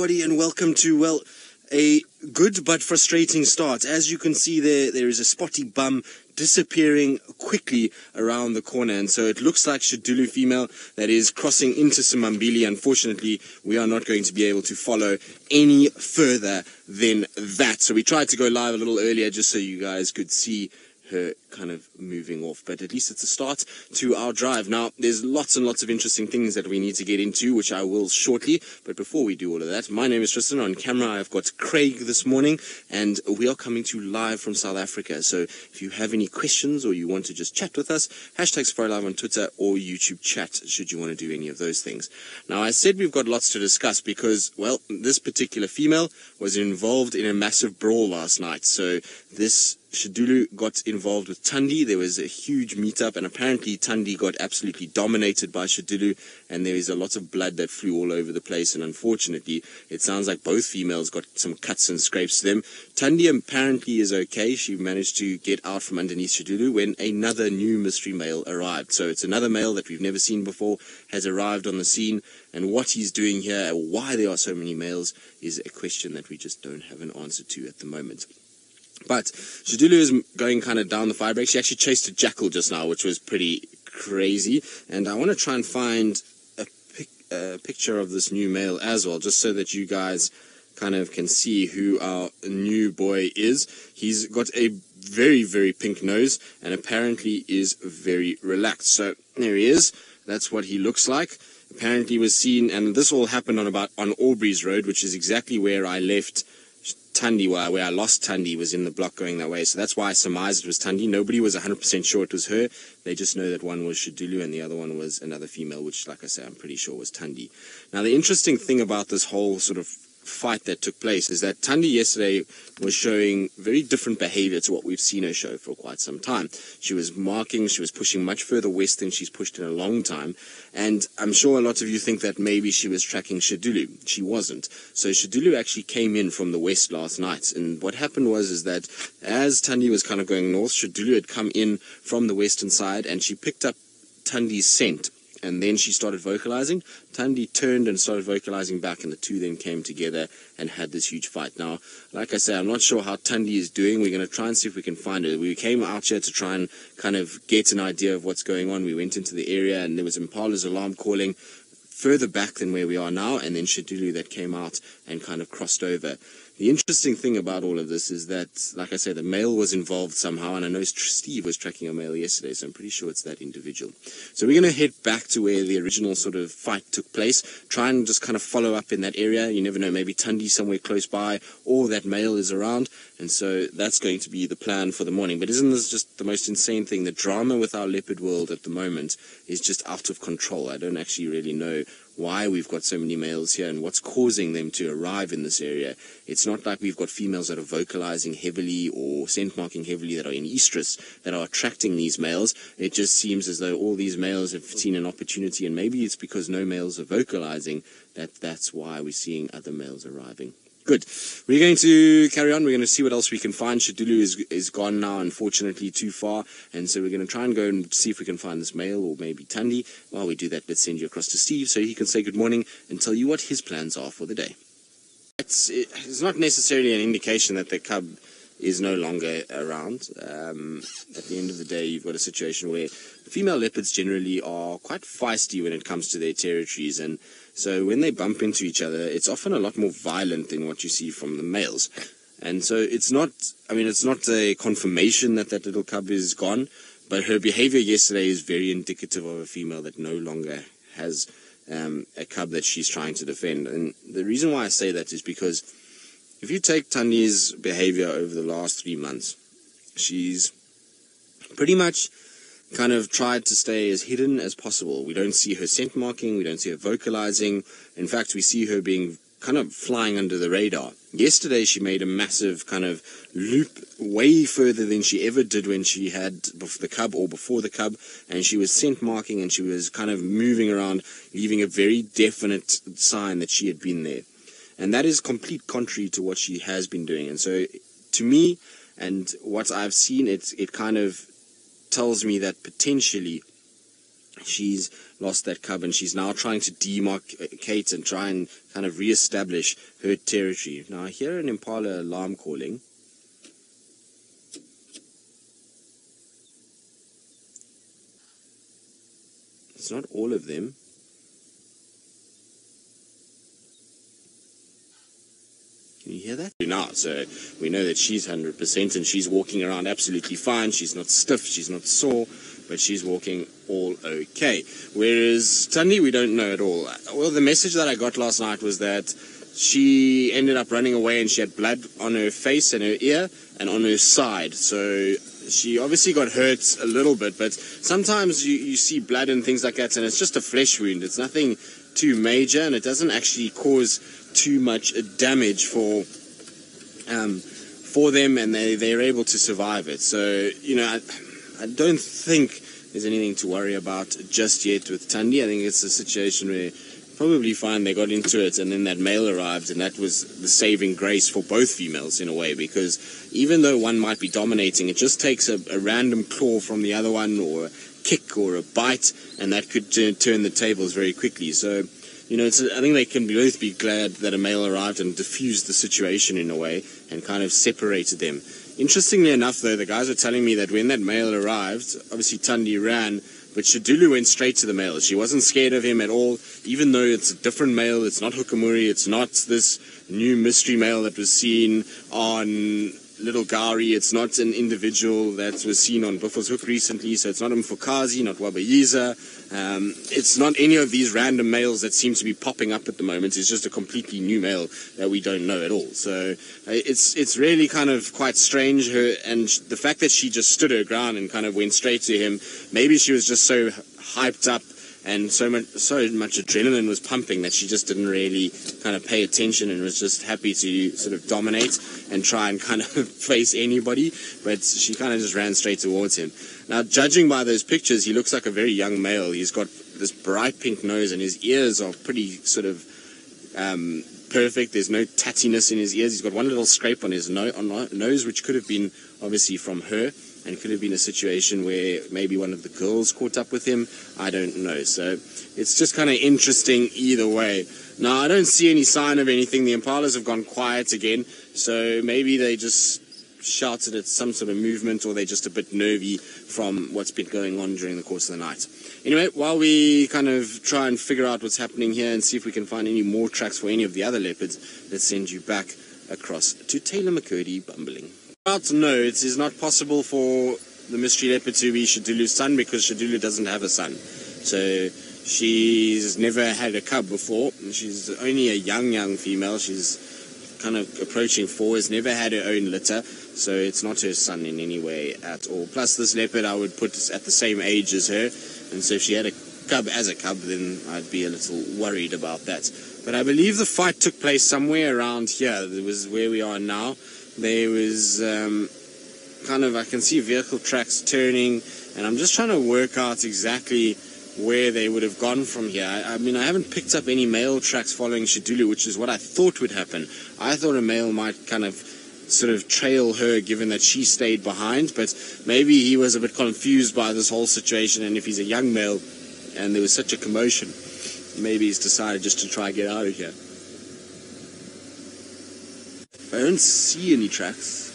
Everybody, and welcome to, well, a good but frustrating start. As you can see there is a spotty bum disappearing quickly around the corner, and so it looks like Xidulu female that is crossing into Simambili. Unfortunately, we are not going to be able to follow any further than that. So we tried to go live a little earlier just so you guys could see her kind of moving off, but at least it's a start to our drive. Now, there's lots and lots of interesting things that we need to get into, which I will shortly, but before we do all of that, my name is Tristan. On camera I've got Craig this morning, and we are coming to you live from South Africa. So if you have any questions or you want to just chat with us, #SafarILive on Twitter or YouTube chat, should you want to do any of those things. Now, I said we've got lots to discuss because, well, this particular female was involved in a massive brawl last night. So this Xidulu got involved with Thandi. There was a huge meetup, and apparently Thandi got absolutely dominated by Xidulu, and there is a lot of blood that flew all over the place, and unfortunately it sounds like both females got some cuts and scrapes to them. Thandi apparently is okay. She managed to get out from underneath Xidulu when another new mystery male arrived. So it's another male that we've never seen before has arrived on the scene, and what he's doing here and why there are so many males is a question that we just don't have an answer to at the moment. But Xidulu is going kind of down the fire break. She actually chased a jackal just now, which was pretty crazy. And I want to try and find a picture of this new male as well, just so that you guys kind of can see who our new boy is. He's got a very, very pink nose and apparently is very relaxed. So there he is. That's what he looks like. Apparently was seen, and this all happened on Aubrey's Road, which is exactly where I left Thandi, where I lost Thandi, was in the block going that way. So that's why I surmised it was Thandi. Nobody was 100% sure it was her. They just know that one was Xidulu and the other one was another female, which, like I say, I'm pretty sure was Thandi. Now, the interesting thing about this whole sort of fight that took place is that Thandi yesterday was showing very different behavior to what we've seen her show for quite some time. She was marking, she was pushing much further west than she's pushed in a long time, and I'm sure a lot of you think that maybe she was tracking Xidulu. She wasn't. So Xidulu actually came in from the west last night, and what happened was that as Thandi was kind of going north, Xidulu had come in from the western side, and she picked up Thandi's scent. And then she started vocalizing. Thandi turned and started vocalizing back, and the two then came together and had this huge fight. Now, like I say, I'm not sure how Thandi is doing. We're going to try and see if we can find her. We came out here to try and kind of get an idea of what's going on. We went into the area, and there was Impala's alarm calling further back than where we are now, and then Xidulu that came out and kind of crossed over. The interesting thing about all of this is that, like I say, the male was involved somehow, and I know Steve was tracking a male yesterday, so I'm pretty sure it's that individual. So we're going to head back to where the original sort of fight took place, try and just kind of follow up in that area. You never know, maybe Thandi somewhere close by, or that male is around, and so that's going to be the plan for the morning. But isn't this just the most insane thing? The drama with our leopard world at the moment is just out of control. I don't actually really know why we've got so many males here and what's causing them to arrive in this area. It's not like we've got females that are vocalizing heavily or scent marking heavily that are in estrus that are attracting these males. It just seems as though all these males have seen an opportunity, and maybe it's because no males are vocalizing that's why we're seeing other males arriving. Good. We're going to carry on. We're going to see what else we can find. Xidulu is gone now, unfortunately, too far. And so we're going to try and go and see if we can find this male or maybe Thandi. While we do that, let's send you across to Steve so he can say good morning and tell you what his plans are for the day. It's not necessarily an indication that the cub is no longer around. At the end of the day, you've got a situation where female leopards generally are quite feisty when it comes to their territories, and so when they bump into each other, it's often a lot more violent than what you see from the males. And so it's not a confirmation that that little cub is gone, but her behavior yesterday is very indicative of a female that no longer has a cub that she's trying to defend. And the reason why I say that is because if you take Thandi's behavior over the last 3 months, she's pretty much kind of tried to stay as hidden as possible. We don't see her scent marking, we don't see her vocalizing. In fact, we see her being kind of flying under the radar. Yesterday, she made a massive kind of loop way further than she ever did when she had the cub or before the cub, and she was scent marking and she was kind of moving around, leaving a very definite sign that she had been there. And that is complete contrary to what she has been doing. And so, to me, and what I've seen, it kind of tells me that potentially she's lost that cub, and she's now trying to demarcate and try and kind of re-establish her territory. Now I hear an impala alarm calling. It's not all of them. Can you hear that? Now, so we know that she's 100% and she's walking around absolutely fine. She's not stiff, she's not sore, but she's walking all okay. Whereas Thandi, we don't know at all. Well, the message that I got last night was that she ended up running away and she had blood on her face and her ear and on her side. So she obviously got hurt a little bit, but sometimes you see blood and things like that, and it's just a flesh wound. It's nothing too major, and it doesn't actually cause too much damage for them, and they're able to survive it. So, you know, I don't think there's anything to worry about just yet with Thandi. I think it's a situation where probably fine they got into it, and then that male arrived, and that was the saving grace for both females in a way, because even though one might be dominating, it just takes a random claw from the other one, or a kick or a bite, and that could turn the tables very quickly. So, you know, I think they can both be glad that a male arrived and diffused the situation in a way and kind of separated them. Interestingly enough, though, the guys are telling me that when that male arrived, obviously Thandi ran, but Xidulu went straight to the male. She wasn't scared of him at all, even though it's a different male. It's not Hukamuri. It's not this new mystery male that was seen on Little Gari. It's not an individual that was seen on Buffalo's Hook recently. So it's not Mfukazi, not Wabayiza. It's not any of these random males that seem to be popping up at the moment. It's just a completely new male that we don't know at all. So it's really kind of quite strange. And the fact that she just stood her ground and kind of went straight to him, maybe she was just so hyped up and so much adrenaline was pumping that she just didn't really kind of pay attention and was just happy to sort of dominate and try and kind of face anybody. But she kind of just ran straight towards him. Now, judging by those pictures, he looks like a very young male. He's got this bright pink nose, and his ears are pretty sort of perfect. There's no tattiness in his ears. He's got one little scrape on his nose, which could have been obviously from her, and could have been a situation where maybe one of the girls caught up with him. I don't know. So it's just kind of interesting either way. Now, I don't see any sign of anything. The impalas have gone quiet again, so maybe they just shouted at some sort of movement, or they're just a bit nervy from what's been going on during the course of the night. Anyway, while we kind of try and figure out what's happening here and see if we can find any more tracks for any of the other leopards, let's send you back across to Taylor McCurdy bumbling. No, it is not possible for the mystery leopard to be Xidulu's son, because Xidulu doesn't have a son. So she's never had a cub before. She's only a young female. She's kind of approaching 4, has never had her own litter, so it's not her son in any way at all. Plus, this leopard I would put at the same age as her, and so if she had a cub as a cub, then I'd be a little worried about that. But I believe the fight took place somewhere around here. It was where we are now. There was I can see vehicle tracks turning, and I'm just trying to work out exactly where they would have gone from here. I mean, I haven't picked up any male tracks following Xidulu, which is what I thought would happen. I thought a male might kind of sort of trail her, given that she stayed behind, but maybe he was a bit confused by this whole situation, and if he's a young male and there was such a commotion, maybe he's decided just to try and get out of here. I don't see any tracks.